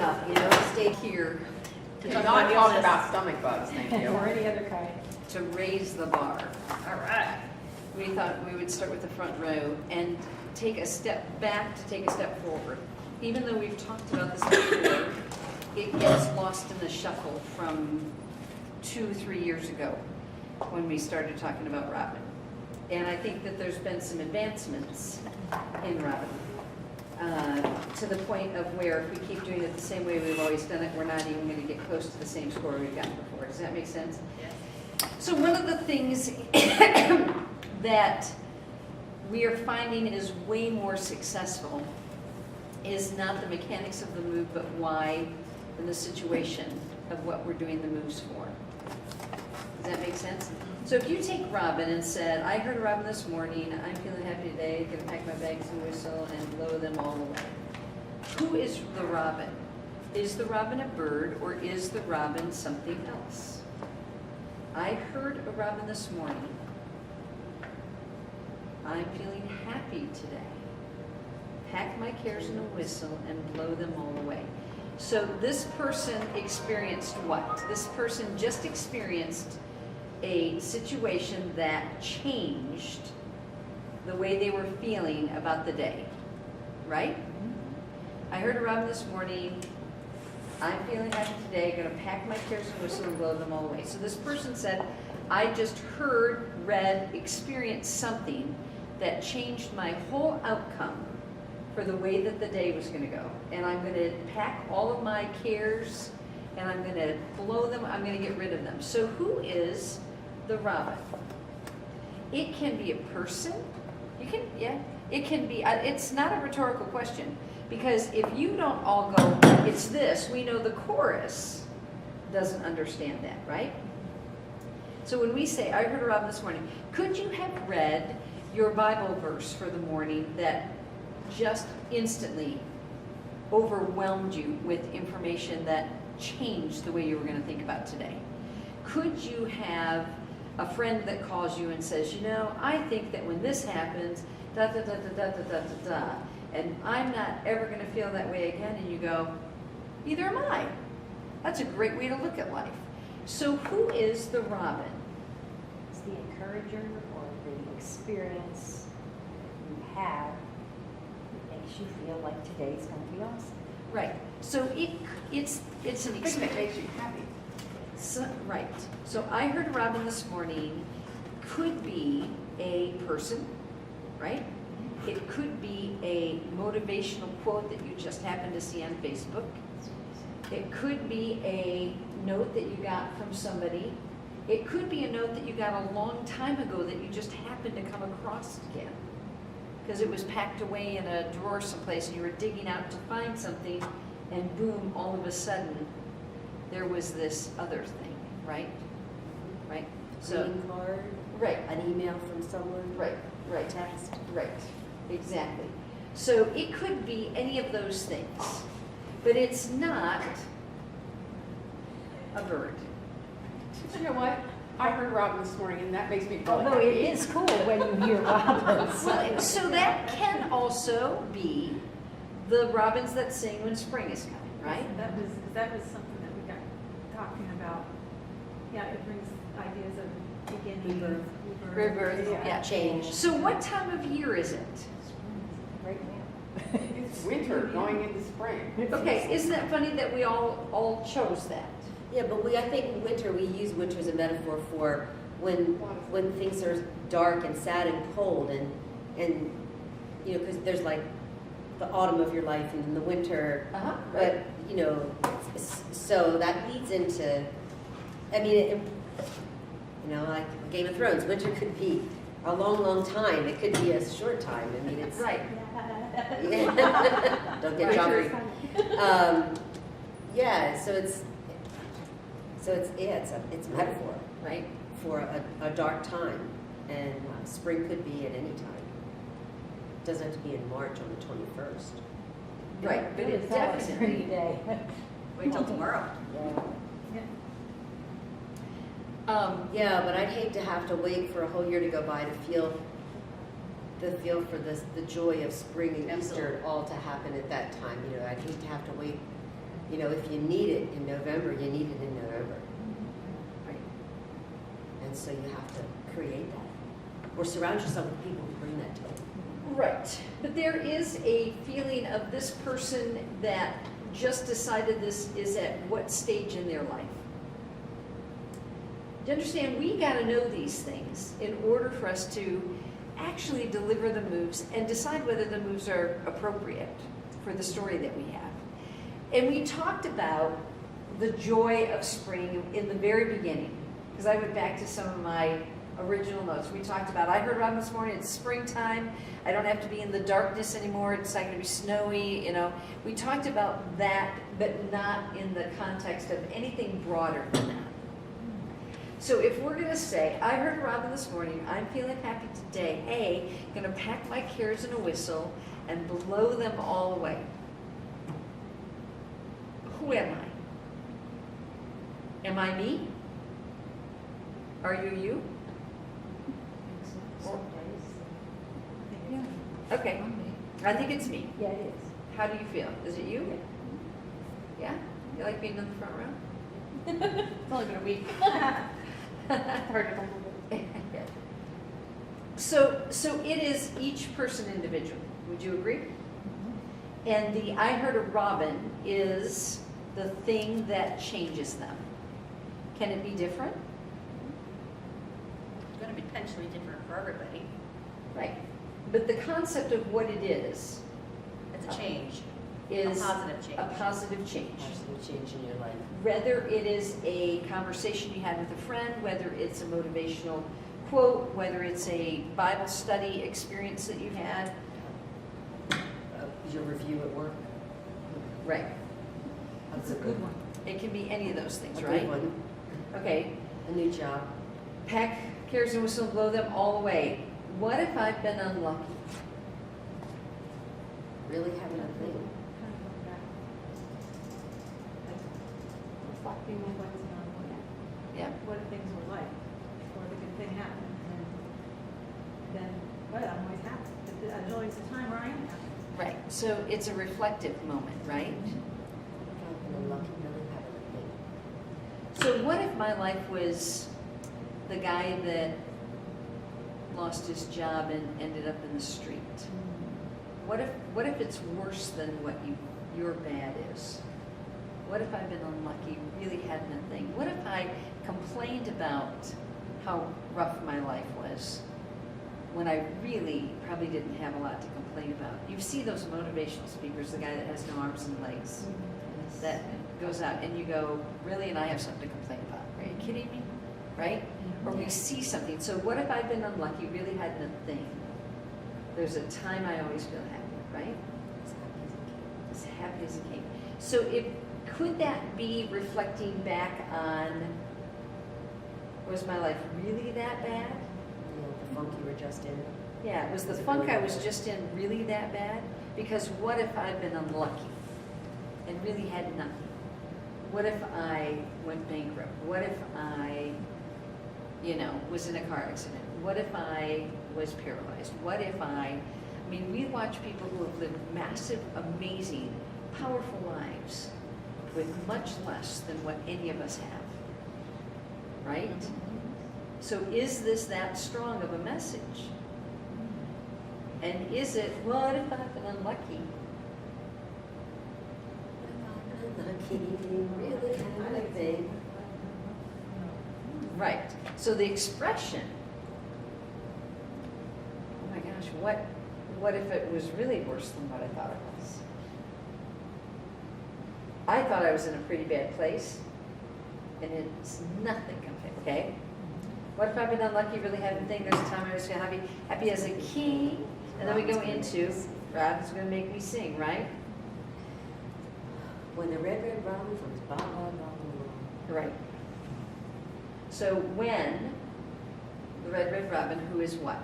enough, stay here. To not talk about stomach bugs, thank you. Or any other kind. To raise the bar. All right. We thought we would start with the front row and take a step back to take a step forward. Even though we've talked about this before, it gets lost in the shuffle from 2-3 years ago when we started talking about Robin. And I think that there's been some advancements in Robin. To the point of where if we keep doing it the same way we've always done it, we're not even going to get close to the same score we've gotten before. Does that make sense? Yes. So one of the things that we are finding is way more successful is not the mechanics of the move, but why and the situation of what we're doing the moves for. Does that make sense? So if you take Robin and said, I heard Robin this morning, I'm feeling happy today, gonna pack my bags and whistle and blow them all away. Who is the Robin? Is the Robin a bird or is the Robin something else? I heard a Robin this morning. I'm feeling happy today. Pack my cares in a whistle and blow them all away. So this person experienced what? This person just experienced a situation that changed the way they were feeling about the day, right? I heard a Robin this morning, I'm feeling happy today, gonna pack my cares and whistle and blow them all away. So this person said, I just heard, read, experienced something that changed my whole outcome for the way that the day was gonna go. And I'm gonna pack all of my cares and I'm gonna blow them, I'm gonna get rid of them. So who is the Robin? It can be a person. It can be, it's not a rhetorical question, because if you don't all go, it's this, we know the chorus doesn't understand that, right? So when we say, I heard a Robin this morning, could you have read your Bible verse for the morning that just instantly overwhelmed you with information that changed the way you were going to think about today? Could you have a friend that calls you and says, I think that when this happens, da da da da da da da da da, and I'm not ever going to feel that way again, and you go, neither am I. That's a great way to look at life. So who is the Robin? It's the encourager or the experience you have that makes you feel like today's going to be awesome. Right. So it's an Thing that experience. makes you happy. So, right. So I heard Robin this morning could be a person, right? It could be a motivational quote that you just happened to see on Facebook. It could be a note that you got from somebody. It could be a note that you got a long time ago that you just happened to come across again, because it was packed away in a drawer someplace and you were digging out to find something, and boom, all of a sudden there was this other thing, right? Right? So, Greeting card, right, an email from someone, right, right, text. right, exactly. So it could be any of those things, but it's not a bird. You know what? I heard Robin this morning, and that makes me feel Although happy. it is cool when you hear robins. Well, so that can also be the robins that sing when spring is coming, right? That was something that we got talking about. Yeah, it brings ideas of beginning. Rebirth, yeah. Change. So what time of year is it? Right now. It's winter going into spring. Okay, isn't that funny that we all chose that? Yeah, but I think winter, we use winter as a metaphor for when things are dark and sad and cold and because there's like the autumn of your life and then the winter. Uh-huh. But, so that leads into, like Game of Thrones, winter could be a long, long time. It could be a short time. It's Right. Don't get jogging. It's a metaphor Right. for a dark time, and spring could be at any time. It doesn't have to be in March on the 21st. Right, but it Pretty definitely. day. Wait till tomorrow. Yeah, but I'd hate to have to wait for a whole year to go by to feel for the joy of spring and Easter all to happen at that time. I'd hate to have to wait, You know, if you need it in November, you need it in November. Right. And so you have to create that. Or surround yourself with people who bring that to you. Right, but there is a feeling of this person that just decided this is at what stage in their life. Do you understand? We got to know these things in order for us to actually deliver the moves and decide whether the moves are appropriate for the story that we have. And we talked about the joy of spring in the very beginning, because I went back to some of my original notes. We talked about, I heard Robin this morning, it's springtime. I don't have to be in the darkness anymore. It's not going to be snowy, you know. We talked about that, but not in the context of anything broader than that. So if we're going to say, I heard Robin this morning, I'm feeling happy today, hey, going to pack my cares in a whistle and blow them all away. Who am I? Am I me? Are you you? Some days. Yeah. Okay, I think it's me. Yeah, it is. How do you feel? Is it you? Yeah? You like being in the front row? It's only been a week. Heard it a little bit. So it is each person individually. Would you agree? And the I heard a robin is the thing that changes them. Can it be different? It's going to be potentially different for everybody. Right. But the concept of what it is It's a change, is a positive change. a positive change. Absolute change in your life. Whether it is a conversation you had with a friend, whether it's a motivational quote, whether it's a Bible study experience that you've had. Your review at work. Right. That's a good one. It can be any of those things, A right? good one. Okay. A new job. Pack, cares, and whistle, blow them all away. What if I've been unlucky? Really having a thing. Kind of look back. Like, reflecting on what's on Yeah. what things were like before the good thing happened. And then, but I'm always happy. There's always a time where I am happy. Right. So it's a reflective moment, right? I've been unlucky, really having a thing. So what if my life was the guy that lost his job and ended up in the street? What if it's worse than what your bad is? What if I've been unlucky, really had nothing? What if I complained about how rough my life was when I really probably didn't have a lot to complain about? You see those motivational speakers, the guy that has no arms and legs, that goes out and you go, really? And I have something to complain about. Are you kidding me? Right? Or we see something. So what if I've been unlucky, really had nothing? There's a time I always feel happy, right? As happy as a king. So could that be reflecting back on, was my life really that bad? You know, the funk you were just in. Yeah, was the Was it funk really I was bad? just in really that bad? Because what if I've been unlucky and really had nothing? What if I went bankrupt? What if I, was in a car accident? What if I was paralyzed? What if we watch people who have lived massive, amazing, powerful lives with much less than what any of us have, right? So is this that strong of a message? And is it, what if I've been unlucky? Unlucky, really having a thing. Right. So the expression, oh my gosh, what if it was really worse than what I thought it was? I thought I was in a pretty bad place, and it's nothing compared, okay? What if I've been unlucky, really haven't thing? There's a time I was happy as a king, and then we go into, Robin's gonna make me sing, right? When the red robin comes, blah, blah, blah, blah. Right. So when the red robin, who is what?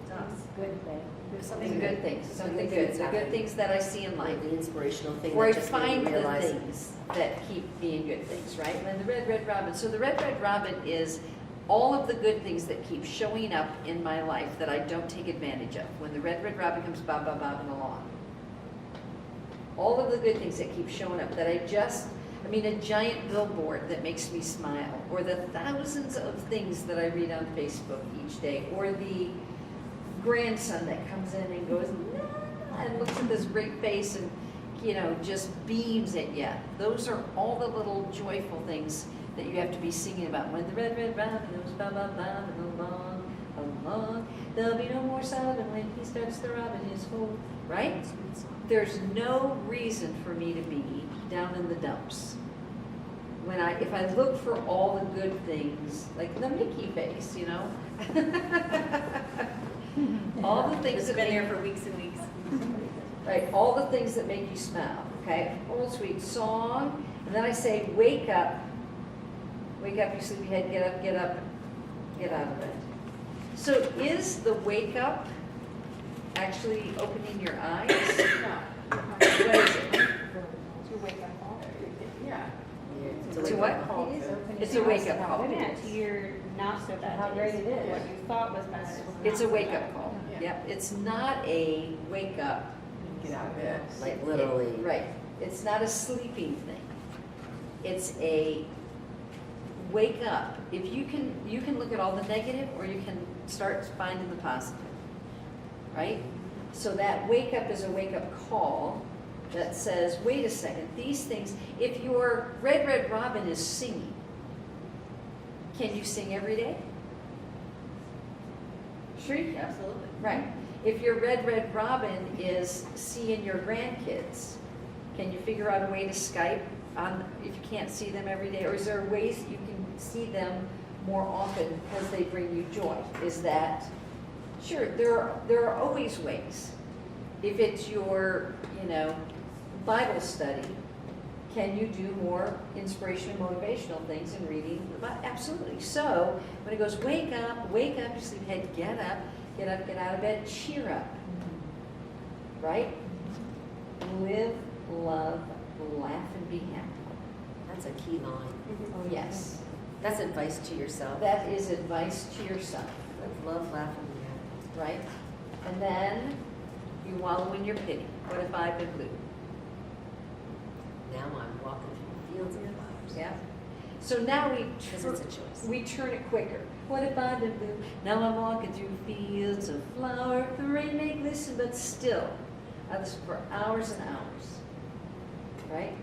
It's us. Good thing. There's The something good things, something good, the good things that I see in life. Like the inspirational thing Where I that just made find me the realize. things that keep being good things, right? When the red robin. So the red robin is all of the good things that keep showing up in my life that I don't take advantage of. When the red robin comes bobbing along. all of the good things that keep showing up that I mean, a giant billboard that makes me smile, or the thousands of things that I read on Facebook each day, or the grandson that comes in and goes, "Nah," and looks at this great face and, you know, just beams at you. Those are all the little joyful things that you have to be singing about. When the red, red robin goes ba ba ba and along, along, there'll be no more sobbing when he starts to rob in his hole, right? There's no reason for me to be down in the dumps. If I look for all the good things, like the Mickey face, you know? All the things It's that been make, there for weeks and weeks. right, all the things that make you smile, okay? Old sweet song, and then I say, wake up, you sleepyhead, get up, get up, get out of bed. So is the wake up actually opening your eyes? No. What is it? It's your wake up call. Yeah. It's It's a wake-up what? call. It is opening It's a your eyes wake-up to how call. it Yeah, is. to your not so bad How days. great it is. What you thought was bad. was It's a not so wake-up bad. call. Yeah. Yep, it's not a wake up. Get out of bed. Like literally. Right, it's not a sleeping thing. It's a wake up. If you can look at all the negative, or you can start finding the positive, right? So that wake up is a wake up call that says, wait a second, these things, if your Red Red Robin is singing, can you sing every day? Sure you can. Absolutely. Right. If your Red Red Robin is seeing your grandkids, can you figure out a way to Skype on, if you can't see them every day? Or is there ways that you can see them more often because they bring you joy? Is that, sure, there are always ways. If it's your, you know, Bible study, can you do more inspirational, motivational things in reading the Bible? Absolutely. So when it goes, wake up, you sleepyhead, get up, get out of bed, cheer up. Right? Live, love, laugh, and be happy. That's a key line. Oh, yes. That's advice to yourself. That is advice to yourself, Love, laugh, and be happy. right? And then you wallow in your pity. What if I've been blue? Now I'm walking through fields of flowers. Yeah. So now Because it's a choice. we turn it quicker. What if I've been blue? Now I'm walking through fields of flower. The rain may glisten, but still, I listen for hours and hours. Right?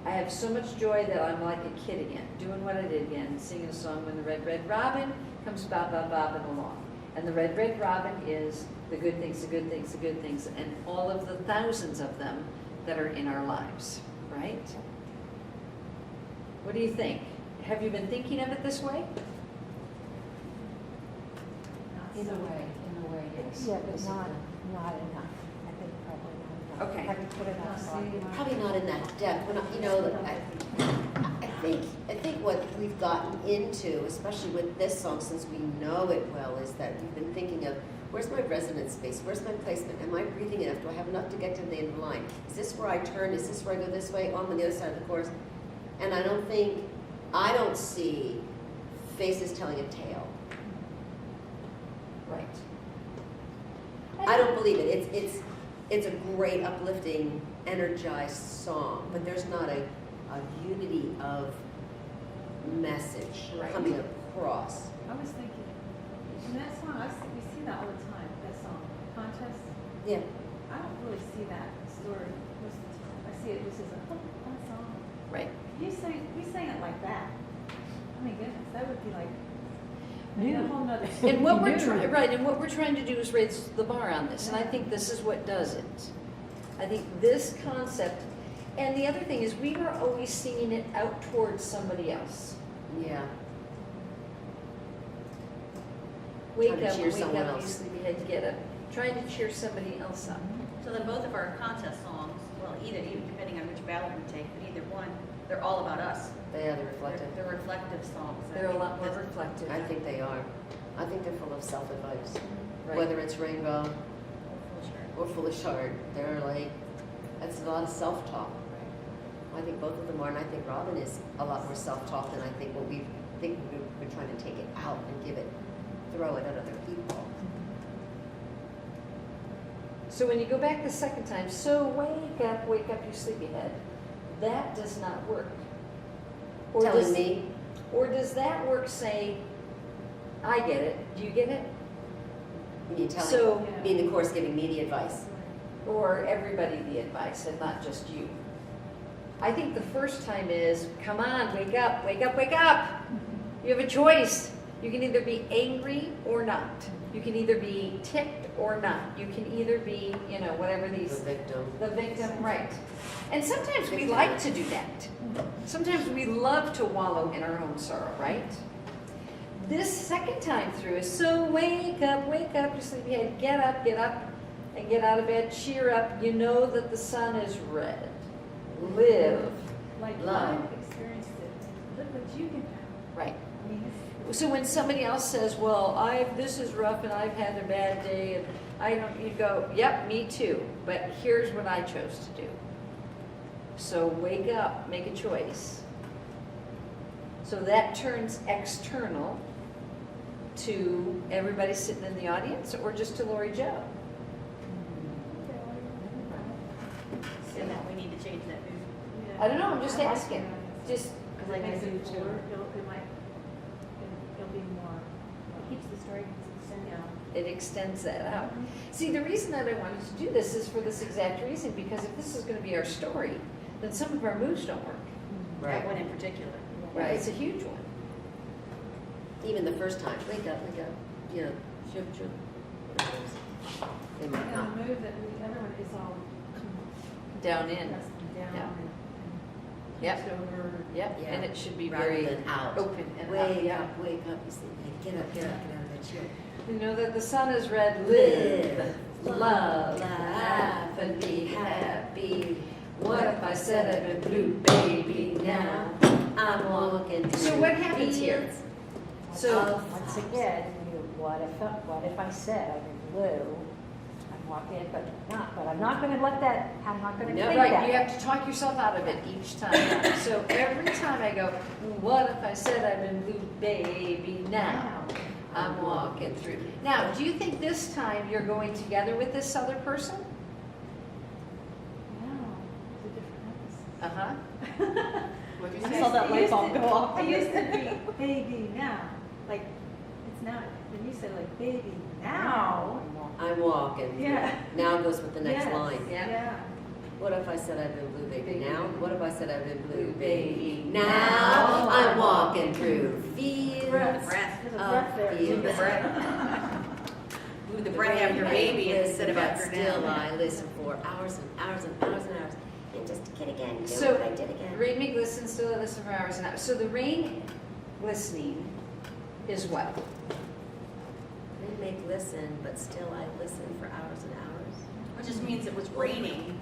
I have so much joy that I'm like a kid again, doing what I did again, singing a song when the red, red robin comes bobbing along. And the red, red robin is the good things, the good things, the good things, and all of the thousands of them that are in our lives, right? What do you think? Have you been thinking of it this way? Not so- yes. Yeah, but not enough. I think probably not enough. Okay. Have you put enough thought? Probably not in that depth. We're not, you know, I think what we've gotten into, especially with this song, since we know it well, is that we've been thinking of, where's my resonance space? Where's my placement? Am I breathing enough? Do I have enough to get to the end of the line? Is this where I turn? Is this where I go this way? Oh, I'm on the other side of the chorus. And I don't see faces telling a tale. Right. I don't believe it. It's a great, uplifting, energized song, but there's not a unity of message Right. coming across. I was thinking, in that song, we see that all the time, that song, contest. Yeah. I don't really see that story most of the time. I see it just as a fun song. Right. You sang it like that. I mean, goodness, that would be like, a whole nother. And what we're trying, right, and what we're trying to do is raise the bar on this, and I think this is what does it. I think this concept, and the other thing is we are always singing it out towards somebody else. Yeah. Wake Trying to up, cheer wake someone up, you else. sleepyhead, get up. Trying to cheer somebody else up. So then both of our contest songs, well, either, depending on which ballot we take, but either one, they're all about us. They are the reflective. They're reflective songs. They're a lot more reflective. I think they are. I think they're full of self-advice. Right. Whether it's Rainbow Sure. or Foolish Heart, they're like, that's a lot of self-talk. I think both of them are, and I think Robin is a lot more self-talk than I think what we've been trying to take it out and throw it at other people. So when you go back the second time, so wake up, you sleepyhead, that does not work. Or Telling does- me, Or does that work saying, I get it, do you get it? you telling So- me in the course giving me the advice. Or everybody the advice and not just you? I think the first time is, come on, wake up, wake up, wake up. You have a choice. You can either be angry or not. You can either be ticked or not. You can either be, whatever The these, victim. the victim, right. And sometimes we like to do that. Sometimes we love to wallow in our own sorrow, right? This second time through is, so wake up, you sleepyhead, get up, and get out of bed, cheer up. You know that the sun is red. Live. Like, Love. I've experienced it, look what you can have. Right. I mean, So when somebody else says, well, this is rough and I've had a bad day, and you go, yep, me too, but here's what I chose to do. So wake up, make a choice. So that turns external to everybody sitting in the audience or just to Lori Jo? So that we need to change that mood. yeah. I don't know, I'm just I like asking. that. Just, Because it makes it fuller, it'll be more. Keeps the story consistent. Yeah. it extends that out. See, the reason that I wanted to do this is for this exact reason, because if this is going to be our story, then some of our moves don't work. That one in particular. Right. It's a huge one. Even the first time, wake up, shoop. They might And not. the move that the other one is all Down in. pressed down Yeah. and Yep. pitched over. Yep, Yeah. and it should be Rather very than out. open and Wake up. Yeah. up, wake up, you sleepyhead. Get up, get out of bed, cheer. You know that the sun is red. Live, love, laugh, and be happy. What if I said I've been blue, baby, now? I'm walking. So what happens here? So, Once again, what if I said I'm in blue? I'm walking, but I'm not gonna let that, I'm not gonna No, think right, that. you have to talk yourself out of it each time. So every time I go, what if I said I've been blue, baby, now? I'm walking through. Now, do you think this time you're going together with this other person? No, it's a different emphasis. Uh-huh. What'd you I say? saw that light bulb go off. It used to be baby now, like, it's now, when you say like baby now. I'm walking. Yeah. Now goes with the next Yes, line. Yeah. What if I said I've been blue, baby, Baby. now? What if I said I've been blue, Baby, baby, now? now? I'm walking through fields Breath. There's a of breath there. fields. The breath after baby instead of but after still now. I listen for hours and hours and hours and hours. And just a kid again, do So, what I did again. rain make listen, still I listen for hours and hours. So the rain listening is what? They make listen, but still I listen for hours and hours. Which just means it was raining,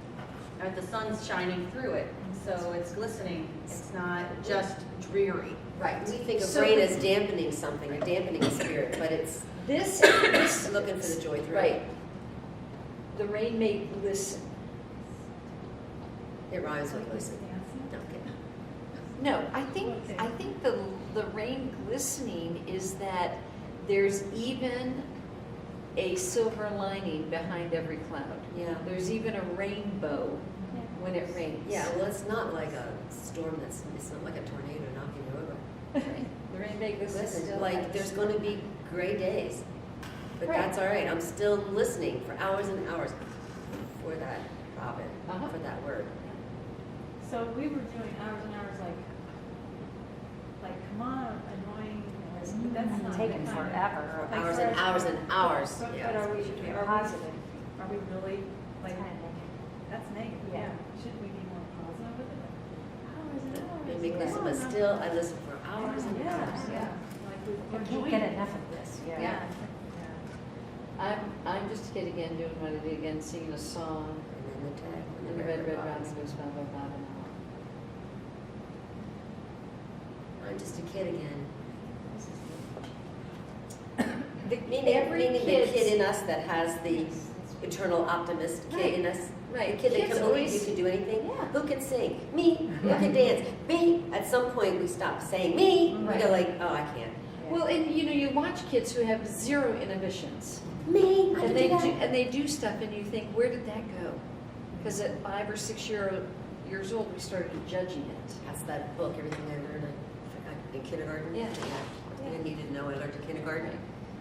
or the sun's shining through it, so it's glistening. It's not just dreary. Right. We think of So rain as dampening something, or dampening a spirit, but it's this, looking for the joy through right. it. The rain made listen. It rhymes with Like listen. dancing. No, okay. No, I think the rain glistening is that there's even a silver lining behind every cloud. Yeah. There's even a rainbow when it rains. Yeah, well, it's not like a storm it's not like a tornado knocking you over. Right. The rain made listen. Listen, still like, has- there's gonna be gray days, but Right. that's all right. I'm still listening for hours and hours for that robin, Uh-huh. for that word. So we were doing hours and hours, like, come on, annoying, but that's not. Taking that kind of- forever. For Like, hours for and us- hours and hours. But Yeah. are we Positive. are we really, like, Kind of. that's negative, Yeah. yeah. Shouldn't we be more positive with it? Hours and hours. They make listen, Come but on, still I listen for hours and Yeah, hours. yeah. Like we're I can't enjoying get it. enough of this, Yeah. yeah. I'm just a kid again doing what I did again, singing a song. And then the tag. And the red robin goes blah, blah, blah, blah. I'm just a kid again. Every Meaning the kid's- kid in us that has the eternal optimist kid in us. Right. The kid that Kids can believe you always- can do anything. Yeah. Who can sing? Me. Who can dance? Me. At some point we stop saying me. We Right. go like, oh, I can't. Well, and you watch kids who have zero inhibitions. Me, I can And they do that. and they do stuff and you think, where did that go? Because at 5 or 6 years old, we started judging it. That's that book, Everything I Learned in Kindergarten. Yeah. I needed to know, I learned in kindergarten.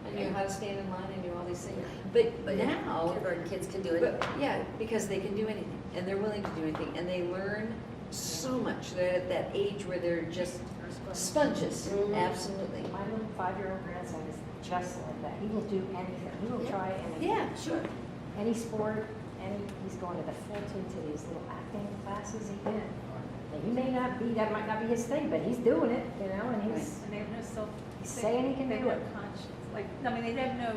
I knew how to stand in line, I knew all these things. But now, Kindergarten kids can do it. but yeah, because they can do anything and they're willing to do anything and they learn so much. They're at that age where they're just sponges, Mhm. absolutely. My little 5-year-old grandson is just like that. He will do anything. He will Yeah. try anything. Yeah, sure. Any sport, he's going to the Fulton to these little acting classes he can. And he may not be, that might not be his thing, but he's doing it, you know, and he's And they have no self. He's saying he can they do have it. no conscience, like, I mean, they have no,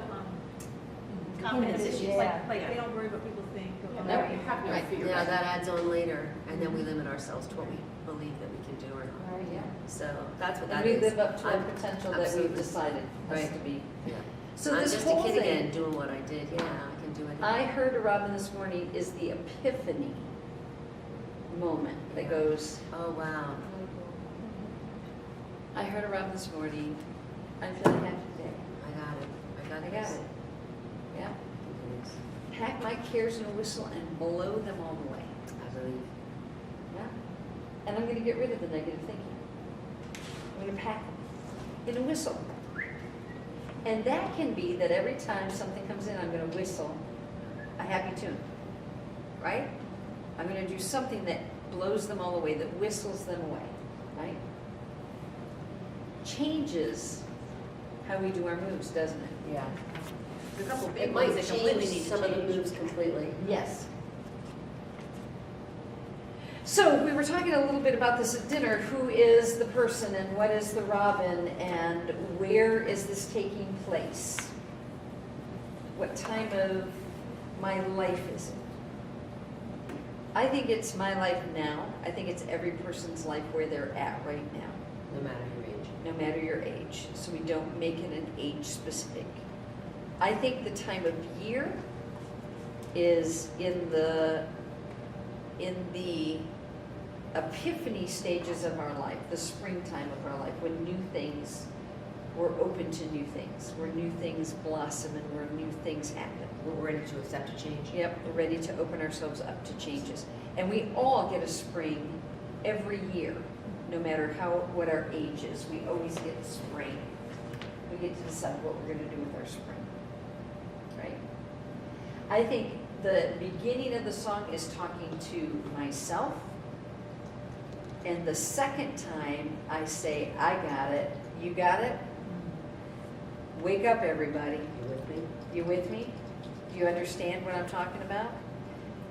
confidence Inhibition, issues, yeah. like, they don't worry what people think. or They're what- happy to Right, figure now it out. that adds on later, and then we limit ourselves to what we believe that we can do or not. Right. Yeah. So that's what And that we is. live up to our I'm- potential that we've absolutely. decided has Right. to be. Yeah. So I'm this just whole a kid thing, again, doing what I did. Yeah, I can do it. I heard a Robin this morning is the epiphany moment that Yeah. goes, Oh, wow. I heard a Robin this morning, I'm feeling happy today. I got it. I got this. it. Yeah. Yes. Pack my cares in a whistle and blow them all away. I believe. Yeah. And I'm gonna get rid of the negative thinking. I'm gonna pack them in a whistle. And that can be that every time something comes in, I'm gonna whistle a happy tune, right? I'm gonna do something that blows them all away, that whistles them away, right? Changes how we do our moves, doesn't it? Yeah. There's a couple It big might ones that completely change need to some of the change. moves completely. Yes. So we were talking a little bit about this at dinner. Who is the person and what is the Robin and where is this taking place? What time of my life is it? I think it's my life now. I think it's every person's life where they're at right now, No matter your age. no matter your age. So we don't make it an age specific. I think the time of year is in the epiphany stages of our life, the springtime of our life, when new things, we're open to new things, where new things blossom and where new things happen. We're ready to accept a change. Yep, we're ready to open ourselves up to changes. And we all get a spring every year, no matter what our age is. We always get spring. We get to decide what we're going to do with our spring, right? I think the beginning of the song is talking to myself. And the second time I say, I got it, you got it? Wake up, everybody. You with me? You with me? Do you understand what I'm talking about?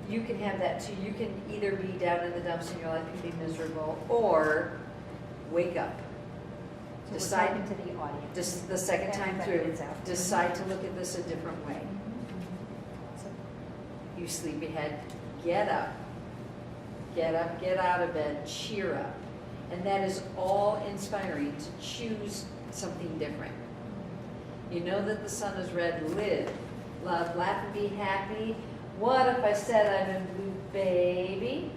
You can have that too. You can either be down in the dumps and your life can be miserable, or wake up. So we're Decide, talking to the audience. just the second time Everybody through, is out. decide to look at this a different way. You sleepyhead, get up. Get up, get out of bed, cheer up. And that is all inspiring to choose something different. You know that the sun is red, live, love, laugh, and be happy. What if I said I'm in blue, baby?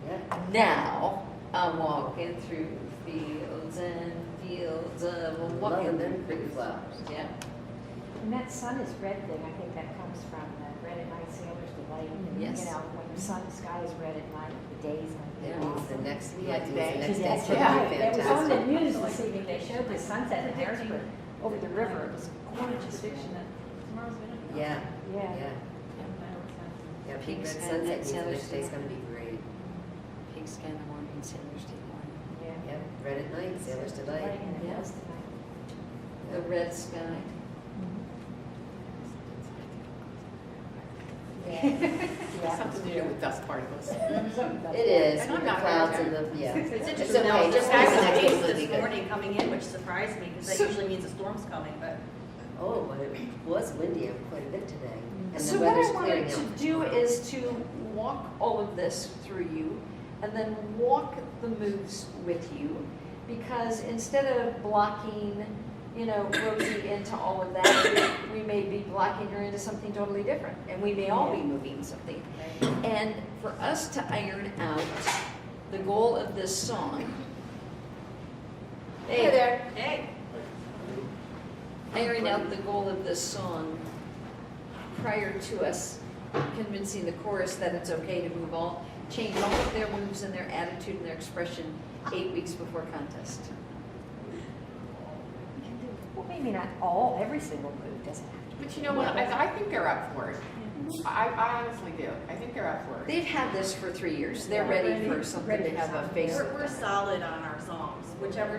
Yeah. Now I'm walking through fields and fields of Loving them pretty flowers. Yeah. And that sun is red thing, I think that comes from the red at night sailor's delight. And, Yes. You know, when the sky is red at night, the days Yeah, when it's the next, Yeah, it's the today. next Yeah, day. it was on the Fantastic. news this evening, they showed the sunset in Harrisburg over the river, it was gorgeous. Prediction that tomorrow's gonna be. Yeah, Yeah. yeah. Yeah, peak Peaks red and sunset means the sailors next day's do. gonna be great. Pink sky in the morning, sailors take morning. Yeah. Yep, red at night, sailor's delight. Right, and it Yeah. was tonight. The red sky. Yeah. Something to do with dust particles. It is, And with I'm the not clouds really and the, yeah. It's It's interesting, okay, though, just just as the having next the one's gonna be this good. morning coming in, which surprised me, because that So- usually means a storm's coming, but. Oh, but it was windy quite a bit today. And So the what weather's I clearing wanted to out. do is to walk all of this through you and then walk the moves with you, because instead of blocking, you know, Rosie into all of that, we may be blocking her into something totally different, and we may all be moving something. And for us to iron out the goal of this song. Hey. Iron out the goal of this song prior to us convincing the chorus that it's okay to change all of their moves and their attitude and their expression 8 weeks before contest. Well, maybe not every single move doesn't have to be. But you know what, I think they're up for it. I honestly do. I think they're up for it. They've had this for 3 years. They're ready for something to have a face. We're solid on our songs, whichever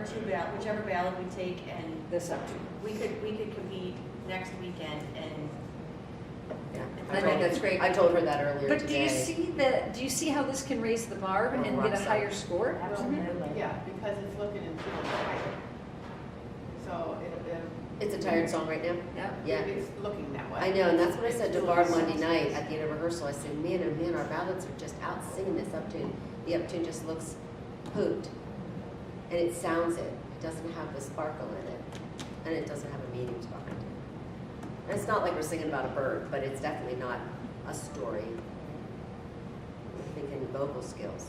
ballad we take, and This up to. we could compete next weekend and. Yeah. I I think that's great. I told her that earlier But today. do you see how this can raise the bar and get a Rock higher score? Absolutely. Yeah, because it's looking and feeling tired. So It's a tired song right now? Yeah. Yeah. it's looking that way. I know, and that's what I said to Barb Monday night at the end of rehearsal. I said, man, oh man, our ballads are just out singing this uptune. The uptune just looks pooped. And it sounds it. It doesn't have the sparkle in it. And it doesn't have a meaning behind it. And it's not like we're singing about a bird, but it's definitely not a story. I'm thinking vocal skills.